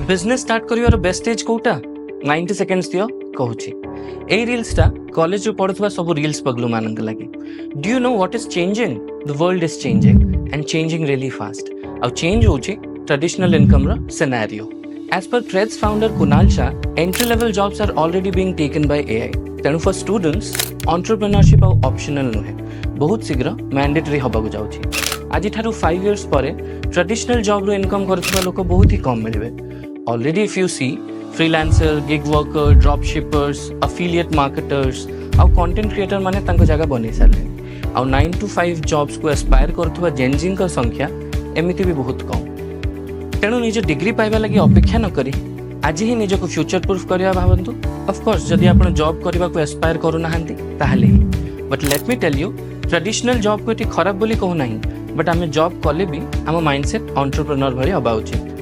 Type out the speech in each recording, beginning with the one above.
business start करिवार best age कोटा 90 seconds दियो कहूची ए रील्स टा कॉलेज रो पढुथबा सब रील्स पगलू मानन लागे do you know what is changing the world is changing and changing really fast आउ चेंज होची ट्रेडिशनल इनकम रो scenario as per Threads founder Kunal Shah entry level jobs are already being taken by AI तेनु for students entrepreneurship आउ optional नुहे बहुत शीघ्र mandatory हबाकू जाउची आज ठारू 5 इयर्स परे ट्रेडिशनल जॉब रो इनकम करथबा लोक बहुत ही कम मिलबे Already if you see freelancer, gig worker, drop shippers, affiliate marketers और content creator माने तांको जगह बनी साले और 9 to 5 jobs को aspire करथुवा जेनजिन का संख्या एमिति भी बहुत कम तेणु निज डिग्री पाइबा लगी अपेक्षा न करी आज ही निज को फ्यूचर प्रूफ करिया भावंतु ऑफ कोर्स जदि आपण जॉब करबा को एस्पायर करू नाहंती ताहले ही but let me tell you traditional job को एटी खराब बोली कहू नाही बट आमे जॉब कले भी आम माइंडसेट एंटरप्रेन्योर भली हबा उचित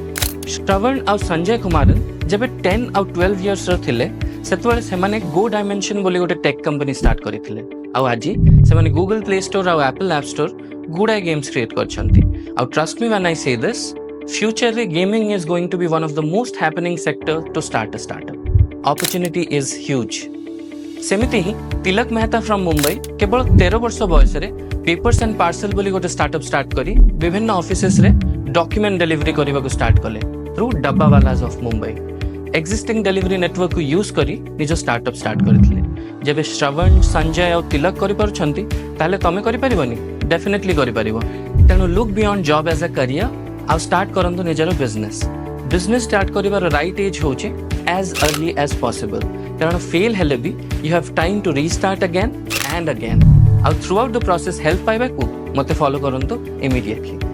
श्रवण और संजय कुमार जब 10 और 12 इयर्स थिले सेतबेले सेमाने गो डायमेंशन बोली गोटे टेक कंपनी स्टार्ट करथिले और आज सेमाने गूगल प्ले स्टोर और एप्पल ऐप स्टोर गुडा गेम्स क्रिएट करछंती और trust me when I say this future रे gaming is going to be one of the most happening sector to start a startup opportunity is huge सेमिति ही Tilak Mehta from Mumbai केवल 13 वर्ष बयस रे पेपर्स एंड पार्सल बोली गोटे स्टार्टअप स्टार्ट करी विभिन्न ऑफिसेस रे डॉक्यूमेंट डिलीवरी करबा को स्टार्ट कले through dabbawalas of Mumbai existing delivery network को यूज करी निज स्टार्टअप स्टार्ट करथिले जेबे श्रवण संजय और तिलक करि परछंती ताले तमे करि परिबनी डेफिनेटली करि परिबो तेनु look beyond job as a career और स्टार्ट करंतु निजरो बिजनेस स्टार्ट करिवार राइट एज होचे एज अर्ली एज पॉसिबल कारण फेल हेले भी you have time to restart again and again और throughout the process help पाइबा को मते फॉलो करंतु इमीडिएटली